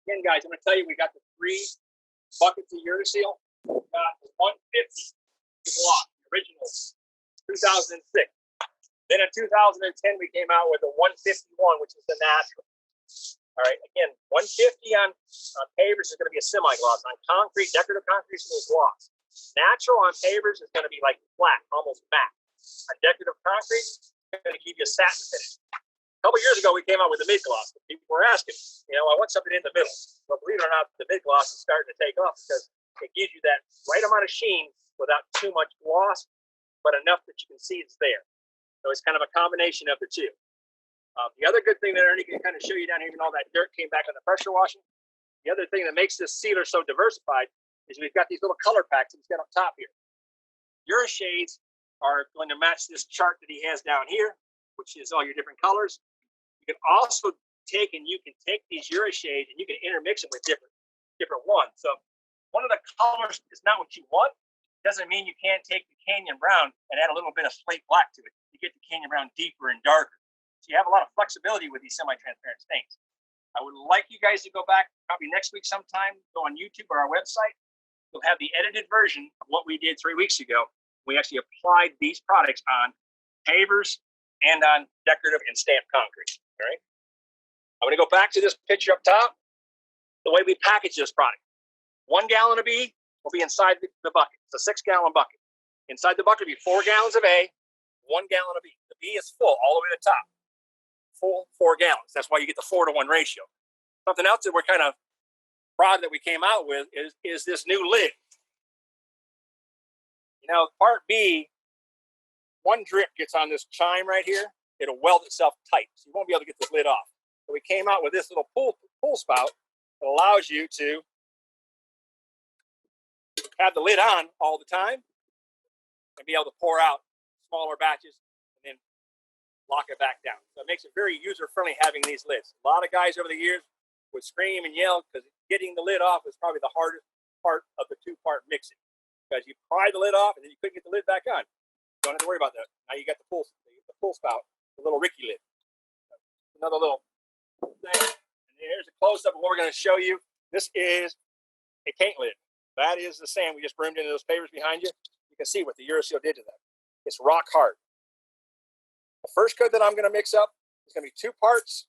Again, guys, I'm going to tell you, we got the 3 buckets of Ure-Seal. We got the 150 block, original, 2006. Then in 2010, we came out with a 151, which is the natural. All right, again, 150 on pavers is going to be a semi-gloss. On concrete, decorative concrete is gloss. Natural on pavers is going to be like flat, almost matte. On decorative concrete, it's going to give you a satin finish. A couple years ago, we came out with the mid-gloss. People were asking, I want something in the middle. But believe it or not, the mid-gloss is starting to take off because it gives you that right amount of sheen without too much gloss, but enough that you can see it's there. So it's kind of a combination of the two. The other good thing that Ernie can kind of show you down here, even all that dirt came back on the pressure washing. The other thing that makes this sealer so diversified is we've got these little color packs that he's got up top here. Your shades are going to match this chart that he has down here, which is all your different colors. You can also take these Ure shades and you can intermix them with different ones. So one of the colors is not what you want. Doesn't mean you can't take the Canyon Brown and add a little bit of slate black to it. You get the Canyon Brown deeper and darker. So you have a lot of flexibility with these semi-transparent stains. I would like you guys to go back probably next week sometime, go on YouTube or our website. You'll have the edited version of what we did 3 weeks ago. We actually applied these products on pavers and on decorative and stamped concrete. All right. I'm going to go back to this picture up top. The way we package this product. 1 gallon of B will be inside the bucket. It's a 6-gallon bucket. Inside the bucket will be 4 gallons of A, 1 gallon of B. The B is full all the way to the top. Full 4 gallons. That's why you get the 4-to-1 ratio. Something else that we're kind of proud that we came out with is this new lid. Part B, 1 drip gets on this chime right here. It'll weld itself tight, so you won't be able to get this lid off. So we came out with this little pull spout that allows you to have the lid on all the time and be able to pour out smaller batches and then lock it back down. So it makes it very user-friendly having these lids. A lot of guys over the years would scream and yell because getting the lid off is probably the hardest part of the 2-part mixing. Because you pry the lid off and then you couldn't get the lid back on. You don't have to worry about that. Now you got the pull spout, the little Ricky lid. Another little thing. And here's a close-up of what we're going to show you. This is a paint lid. That is the sand we just broomed into those pavers behind you. You can see what the Ure-Seal did to that. It's rock hard. The first coat that I'm going to mix up is going to be 2 parts.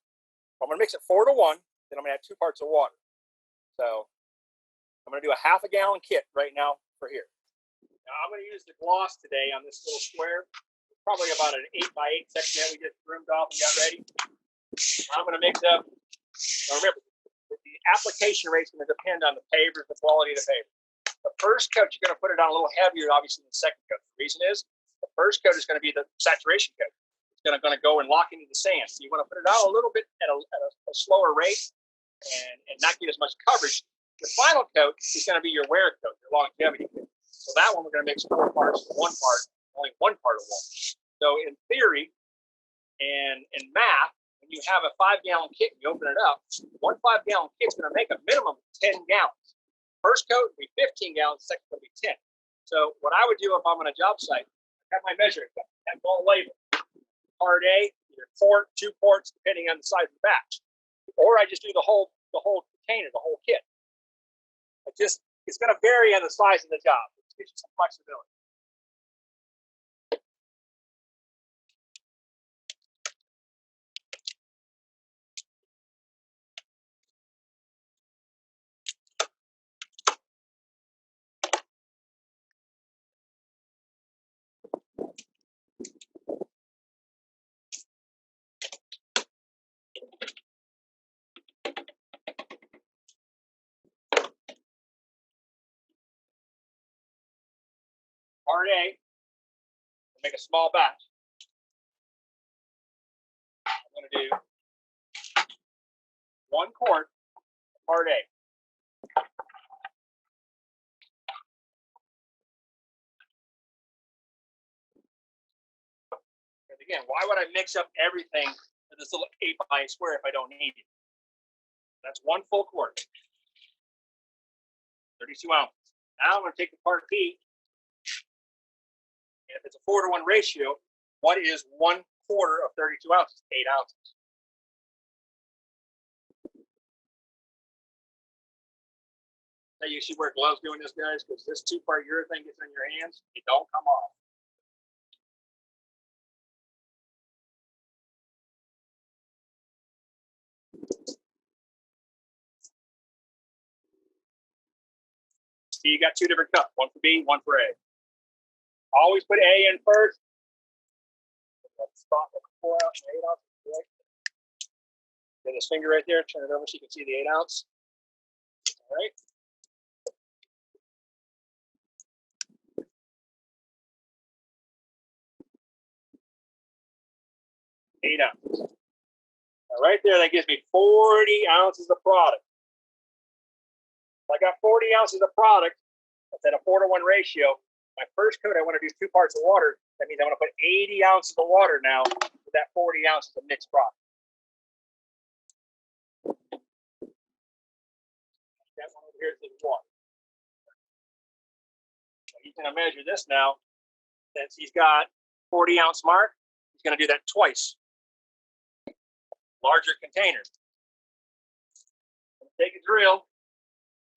I'm going to mix it 4-to-1. Then I'm going to add 2 parts of water. So I'm going to do a ½ gallon kit right now for here. Now I'm going to use the gloss today on this little square. It's probably about an 8x8 section that we just broomed off and got ready. I'm going to mix up. Now remember, the application rate is going to depend on the pavers, the quality of the paver. The first coat, you're going to put it on a little heavier, obviously, than the second coat. The reason is the first coat is going to be the saturation coat. It's going to go and lock into the sand. So you want to put it out a little bit at a slower rate and not get as much coverage. The final coat is going to be your wear coat, your longevity coat. So that one we're going to mix 4 parts to 1 part, only 1 part of one. So in theory and in math, when you have a 5-gallon kit and you open it up, 1 5-gallon kit is going to make a minimum of 10 gallons. First coat will be 15 gallons, second coat will be 10. So what I would do if I'm on a job site, I have my measuring cup, I have all labeled. Part A, either 4, 2 quarts, depending on the size of the batch. Or I just do the whole container, the whole kit. It's going to vary on the size of the job. It gives you some flexibility. Part A, we'll make a small batch. I'm going to do 1 quart of Part A. And again, why would I mix up everything in this little 8x8 square if I don't need it? That's 1 full quart. 32 ounces. Now I'm going to take the Part B. And if it's a 4-to-1 ratio, what is 1/4 of 32 ounces? 8 ounces. Now you should wear gloves doing this, guys, because this 2-part urethane gets in your hands, it don't come off. So you got 2 different cups, one for B, one for A. Always put A in first. Spot 4 ounce and 8 ounce. Get his finger right there, turn it over so you can see the 8 ounce. All right. Eight ounces. Now right there, that gives me 40 ounces of product. If I got 40 ounces of product, that's at a 4-to-1 ratio. My first coat, I want to do 2 parts of water. That means I want to put 80 ounces of water now with that 40 ounces of mixed product. That one over here is the water. So he's going to measure this now. Since he's got 40 ounce mark, he's going to do that twice. Larger container. Take a drill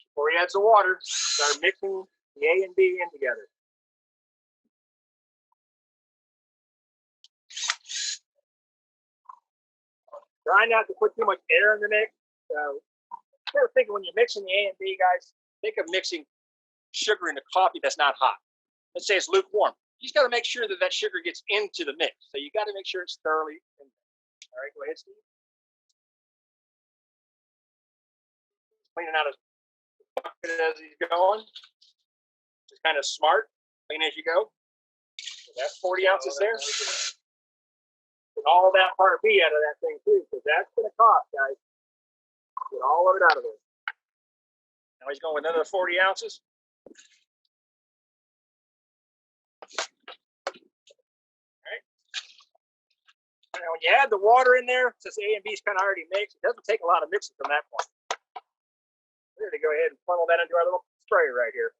before he adds the water. Start mixing the A and B in together. Try not to put too much air in the mix. Start thinking when you're mixing the A and B, guys, think of mixing sugar into coffee that's not hot. Let's say it's lukewarm. You just got to make sure that that sugar gets into the mix. So you got to make sure it's thoroughly in there. All right, go ahead, Steve. Cleaning out his bucket as he's going. Just kind of smart. Clean as you go. So that's 40 ounces there. Get all of that part B out of that thing too, because that's going to cost, guys. Get all of it out of there. Now he's going with another 40 ounces. All right. Now when you add the water in there, since A and B is kind of already mixed, it doesn't take a lot of mixing from that point. We're going to go ahead and funnel that into our little sprayer right here.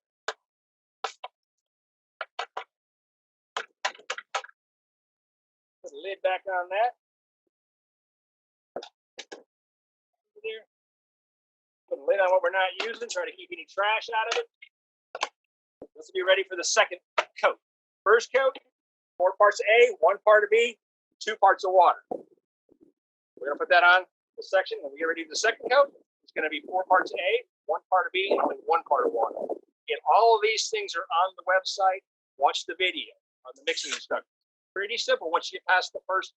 Put the lid back on that. There. Put the lid on what we're not using. Try to keep any trash out of it. This will be ready for the second coat. First coat, 4 parts of A, 1 part of B, 2 parts of water. We're going to put that on the section. When we get ready for the second coat, it's going to be 4 parts of A, 1 part of B, and only 1 part of water. And all of these things are on the website. Watch the video on the mixing instructions. Pretty simple once you get past the first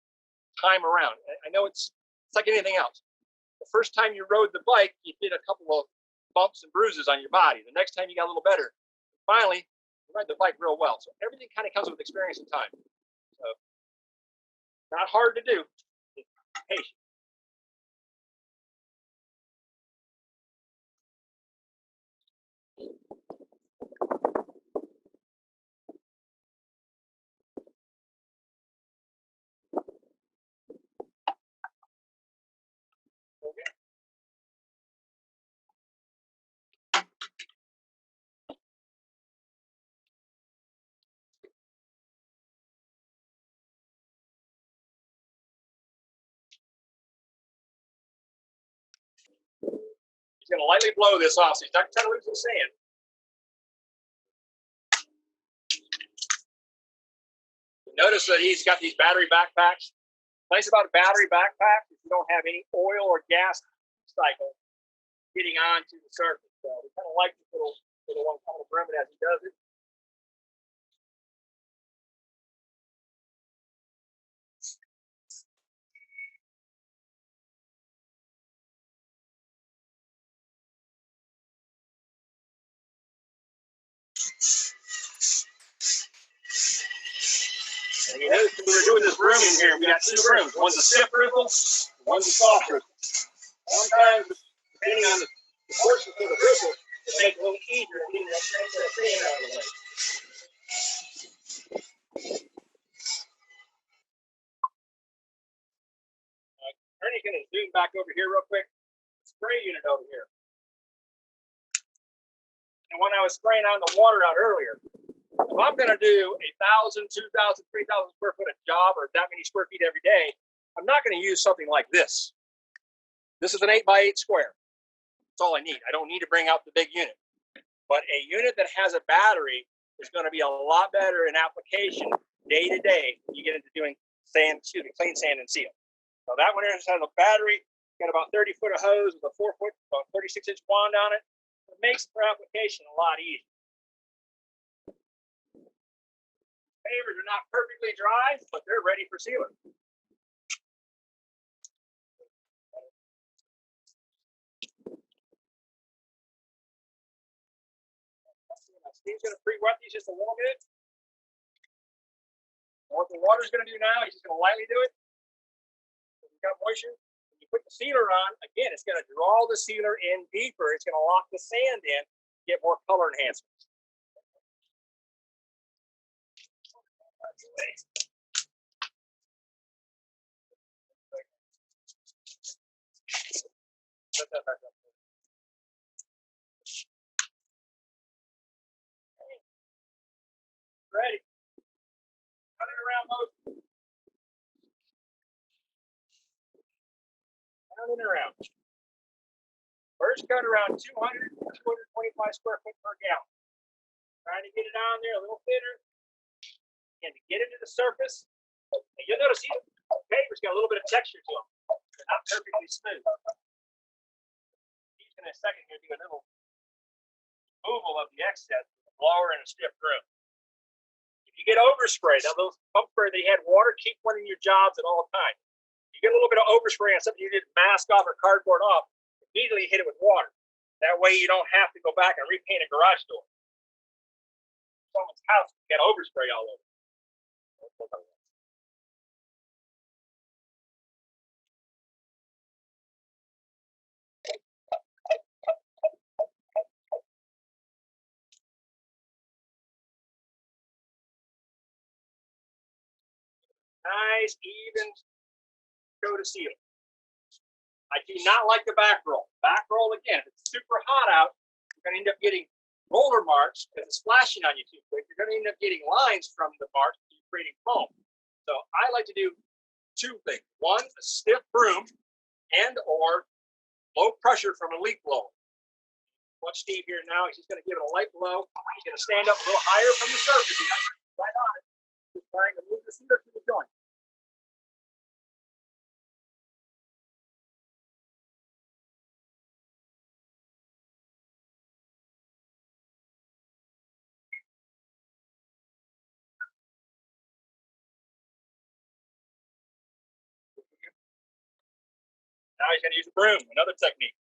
time around. I know it's like anything else. The first time you rode the bike, you did a couple of bumps and bruises on your body. The next time you got a little better. And finally, you ride the bike real well. So everything kind of comes with experience and time. So not hard to do. Just patient. Okay. He's going to lightly blow this off, so he's not trying to lose the sand. Notice that he's got these battery backpacks. Nice about a battery backpack is you don't have any oil or gas cycle getting onto the surface. So we kind of like this little one coming to brim it as he does it. And you notice when we were doing this brooming here, we got 2 brooms. One's a stiff bristle, one's a soft bristle. Sometimes, depending on the portion of the bristle, it makes it a little easier to get that sand out of the way. Ernie's going to zoom back over here real quick. Spray unit over here. And when I was spraying on the water out earlier, if I'm going to do 1,000, 2,000, 3,000 square foot of job or that many square feet every day, I'm not going to use something like this. This is an 8x8 square. That's all I need. I don't need to bring out the big unit. But a unit that has a battery is going to be a lot better in application day to day when you get into doing clean sand and seal. So that one has a battery, got about 30 foot of hose with a 4 foot, about 36-inch wand on it. It makes it for application a lot easier. Pavers are not perfectly dry, but they're ready for sealing. Steve's going to pre-wet these just a little bit. What the water's going to do now, he's just going to lightly do it. If you've got moisture, when you put the sealer on, again, it's going to draw the sealer in deeper. It's going to lock the sand in, get more color enhancements. Set that back up. Ready. Cut it around most. Down and around. First cut around 200 to 225 square foot per gallon. Trying to get it on there a little thinner. And to get into the surface, and you'll notice the paper's got a little bit of texture to them. They're not perfectly smooth. He's going to second here do a little removal of the excess with a blower and a stiff broom. If you get overspray, now those pump spray they had water, keep one in your jobs at all times. You get a little bit of overspray on something you didn't mask off or cardboard off, immediately hit it with water. That way you don't have to go back and repaint a garage door. Someone's house got overspray all over. Nice, even coat of seal. I do not like the back roll. Back roll, again, if it's super hot out, you're going to end up getting roller marks because it's splashing on you too quick. You're going to end up getting lines from the marks and you're creating foam. So I like to do two things. One, a stiff broom and or low pressure from a leaf blower. Watch Steve here now. He's just going to give it a light blow. He's going to stand up a little higher from the surface. He's not right on it. Just trying to move the sealer to the joint. Now he's going to use the broom, another technique.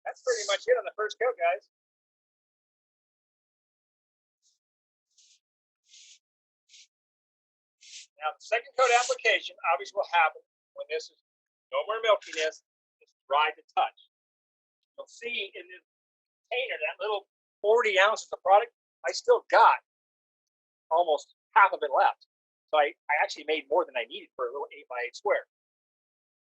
That's pretty much it on the first coat, guys. Now, the second coat application obviously will happen when this is no more milkiness, it's dry to touch. You'll see in this container, that little 40 ounces of product, I still got almost half of it left. So I actually made more than I needed for a little 8x8 square.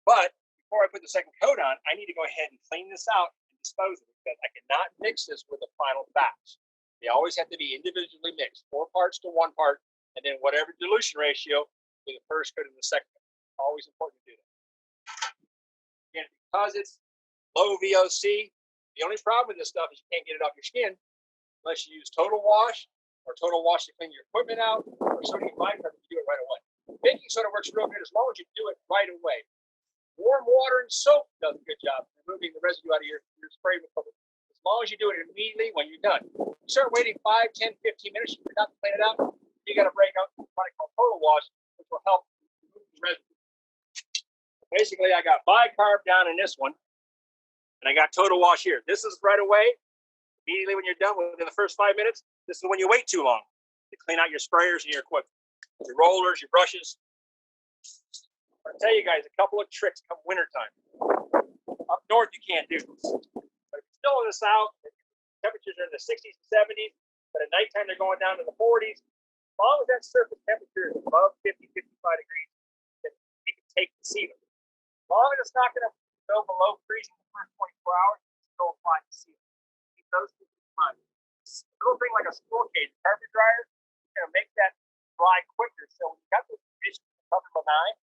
But before I put the second coat on, I need to go ahead and clean this out and dispose of it because I cannot mix this with the final batch. They always have to be individually mixed, 4 parts to 1 part, and then whatever dilution ratio with the first coat and the second coat. Always important to do that. Again, because it's low VOC, the only problem with this stuff is you can't get it off your skin unless you use Total Wash or Total Wash to clean your equipment out, or sodium bicarbonate to do it right away. Baking soda works real good as long as you do it right away. Warm water and soap does a good job removing the residue out of your spray equipment. As long as you do it immediately when you're done. You start waiting 5, 10, 15 minutes, you forgot to clean it out, you got to break out a product called Total Wash, which will help remove the residue. Basically, I got bicarb down in this one, and I got Total Wash here. This is right away. Immediately when you're done, within the first 5 minutes, this is when you wait too long to clean out your sprayers and your equipment, your rollers, your brushes. I'll tell you guys a couple of tricks come wintertime. Up north, you can't do this. But if you're still in the south, temperatures are in the 60s and 70s, but at nighttime they're going down to the 40s. As long as that surface temperature is above 50, 55 degrees, then you can take the sealer. As long as it's not going to go below freezing the first 24 hours, you can still apply the sealer. Keep those two in mind. little thing like a squirrel cage carpet dryer. It's going to make that dry quicker. So when you got those conditions covered benign,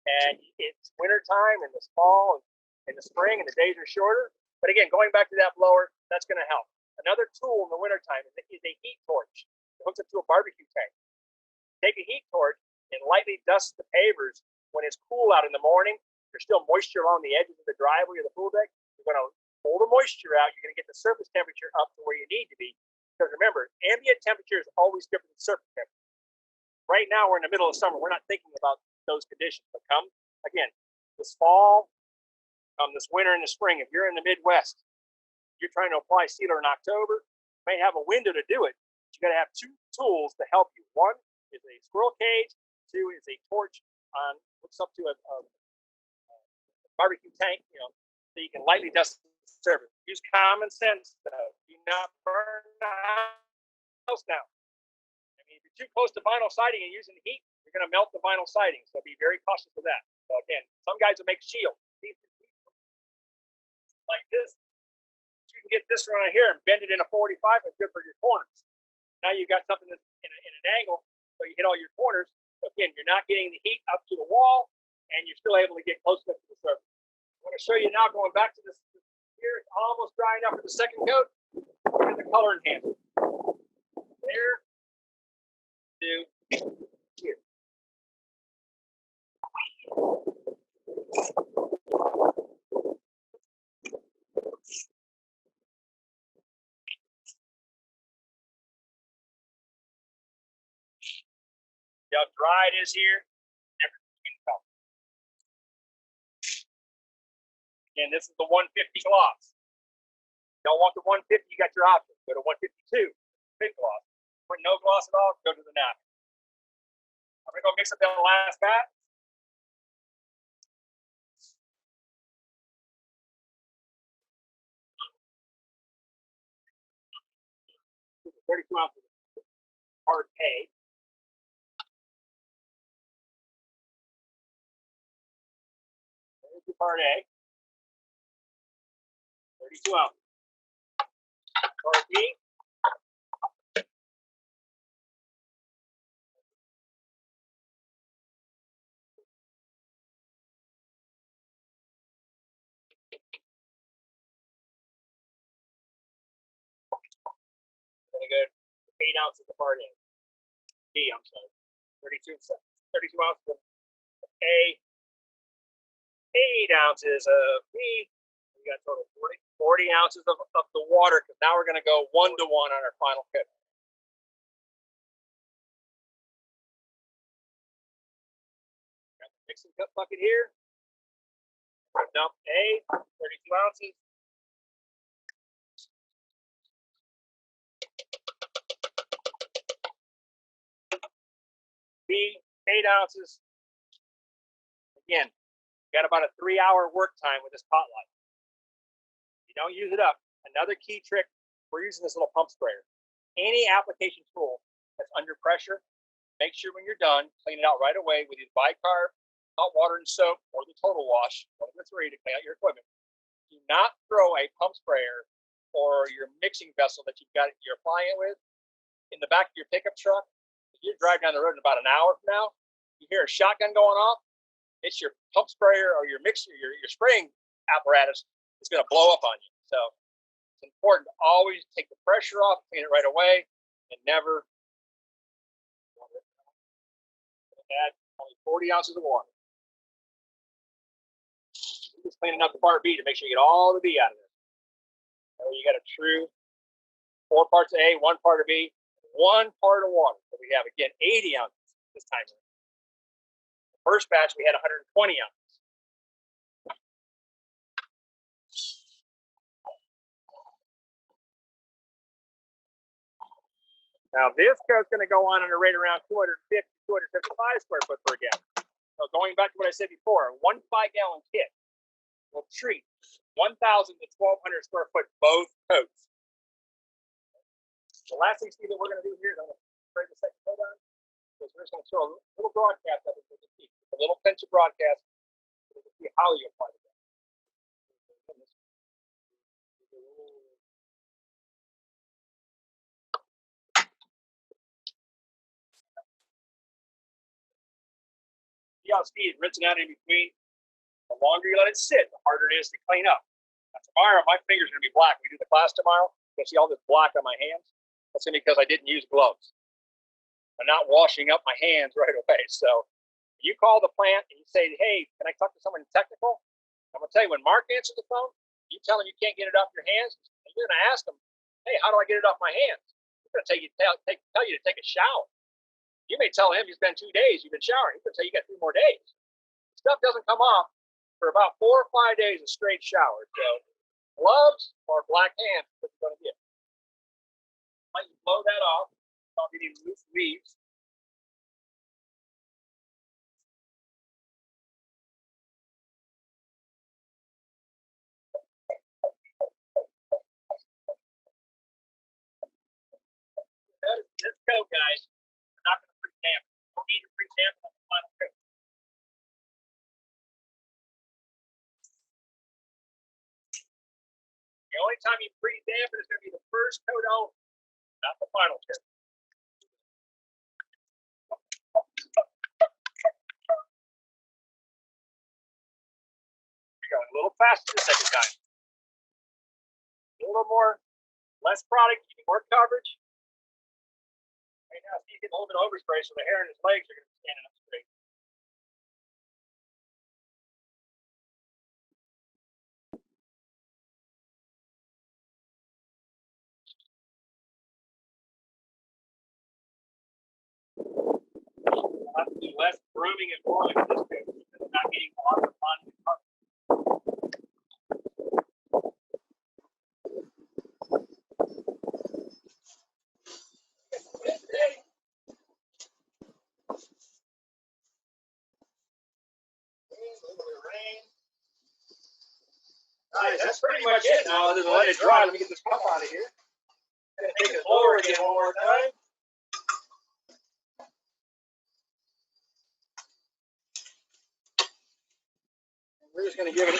and it's wintertime and this fall and in the spring and the days are shorter. But again, going back to that blower, that's going to help. Another tool in the wintertime is a heat torch. It hooks up to a barbecue tank. Take a heat torch and lightly dust the pavers when it's cool out in the morning. There's still moisture along the edges of the driveway or the pool deck. You're going to pull the moisture out. You're going to get the surface temperature up to where you need to be. Because remember, ambient temperature is always different than surface temperature. Right now, we're in the middle of summer. We're not thinking about those conditions. But come, again, this fall, this winter and the spring, if you're in the Midwest, you're trying to apply sealer in October, you may have a window to do it. But you got to have two tools to help you. One is a squirrel cage. Two is a torch on hooks up to a barbecue tank, so you can lightly dust the surface. Use common sense, though. Do not burn the house down. I mean, if you're too close to vinyl siding and using heat, you're going to melt the vinyl siding. So be very cautious with that. So again, some guys will make shields. Like this, you can get this one right here and bend it in a 45. It's good for your corners. Now you've got something that's in an angle, so you hit all your corners. So again, you're not getting the heat up to the wall, and you're still able to get close enough to the surface. I'm going to show you now, going back to this here. It's almost dry enough for the second coat. Look at the color enhancer. There, two, here. See how dry it is here? Difference between colors. Again, this is the 150 gloss. Don't want the 150, you got your option. Go to 152, big gloss. For no gloss at all, go to the napkin. I'm going to go mix up that last batch. $32 ounces part A. There's the part A. 32 ounces. Part B. I'm going to go 8 ounces of part A. B, I'm sorry. 32 ounces of A. 8 ounces of B. We got total 40 ounces of the water, because now we're going to go 1-to-1 on our final coat. Got the mixing cup bucket here. Dump A, 32 ounces. B, 8 ounces. Again, got about a 3-hour work time with this pot light. You don't use it up. Another key trick, we're using this little pump sprayer. Any application tool that's under pressure, make sure when you're done, clean it out right away with either bicarb, hot water and soap, or the total wash, one of the three, to clean out your equipment. Do not throw a pump sprayer or your mixing vessel that you're applying it with in the back of your pickup truck. If you drive down the road in about an hour from now, you hear a shotgun going off, it's your pump sprayer or your mixer, your spraying apparatus is going to blow up on you. So it's important to always take the pressure off, clean it right away, and never add only 40 ounces of water. Just cleaning up the part B to make sure you get all the B out of there. So you got a true 4 parts of A, 1 part of B, 1 part of water. So we have, again, 80 ounces this time. The first batch, we had 120 ounces. Now, this coat's going to go on at a rate around 250, 255 square foot per gallon. So going back to what I said before, 1 5-gallon kit will treat 1,000 to 1,200 square foot both coats. The last thing, Steve, that we're going to do here is I'm going to spray the second coat on, because we're just going to throw a little broadcast of it so you can see. A little pinch of broadcast so you can see how you apply it. how Steve rinsing out in between. The longer you let it sit, the harder it is to clean up. Now, tomorrow, my fingers are going to be black. We do the class tomorrow. You'll see all this black on my hands. That's because I didn't use gloves. I'm not washing up my hands right away. So you call the plant and you say, hey, can I talk to someone technical? I'm going to tell you, when Mark answers the phone, you tell him you can't get it off your hands, and you're going to ask him, hey, how do I get it off my hands? He's going to tell you to take a shower. You may tell him it's been 2 days you've been showering. He's going to tell you got 3 more days. Stuff doesn't come off for about 4 or 5 days of straight shower. So gloves or black hands is what you're going to get. Let you blow that off without getting loose leaves. Let's go, guys. We're not going to pre-dampen. Don't need to pre-dampen on the final coat. The only time you pre-dampen is going to be the first coat only, not the final coat. You're going a little faster the second time. A little more, less product, you need more coverage. Right now, he's getting a little bit of overspray, so the hair in his legs are going to be standing up straight. I'll have to do less grooming and boiling with this coat because I'm not getting a lot of fun and cover. Alright, that's pretty much it now. Other than let it dry, let me get this cup out of here. I'm going to take this lower again one more time. And we're just going to give it a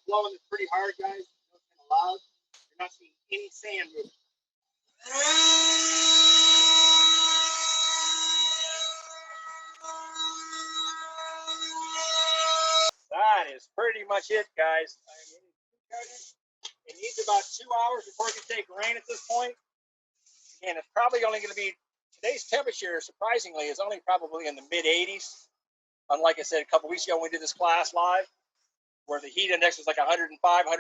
blowing this pretty hard, guys. It's kind of loud. You're not seeing any sand moving. That is pretty much it, guys. It needs about 2 hours before it can take rain at this point. And it's probably only going to be, today's temperature, surprisingly, is only probably in the mid-80s. Unlike I said a couple weeks ago when we did this class live, where the heat index was like 105, 108.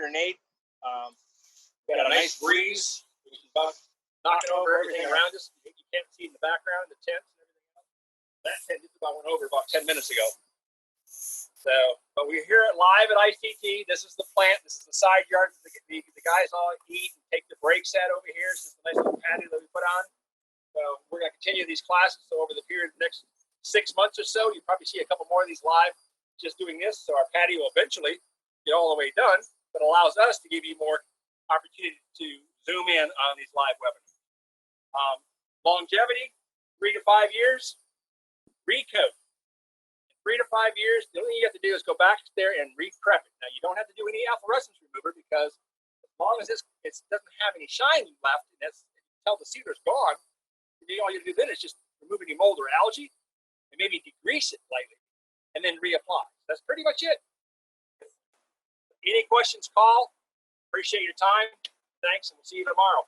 We got a nice breeze, which is about knocking over everything around us. You can't see in the background, the tents and everything else. That tent just about went over about 10 minutes ago. So, but we're here live at ICT. This is the plant. This is the side yard. The guys all eat and take the breaks at over here. This is the nice little patio that we put on. So we're going to continue these classes. So over the period of the next 6 months or so, you'll probably see a couple more of these live just doing this. So our patio will eventually get all the way done, but allows us to give you more opportunity to zoom in on these live webinars. Longevity, 3 to 5 years. Recoat. 3 to 5 years, the only thing you have to do is go back there and re-prep it. Now, you don't have to do any efflorescence remover because as long as it doesn't have any shine left, and that's until the cedar's gone, all you have to do then is just remove any mold or algae and maybe degrease it lightly and then reapply. That's pretty much it. Any questions, call. Appreciate your time. Thanks, and we'll see you tomorrow.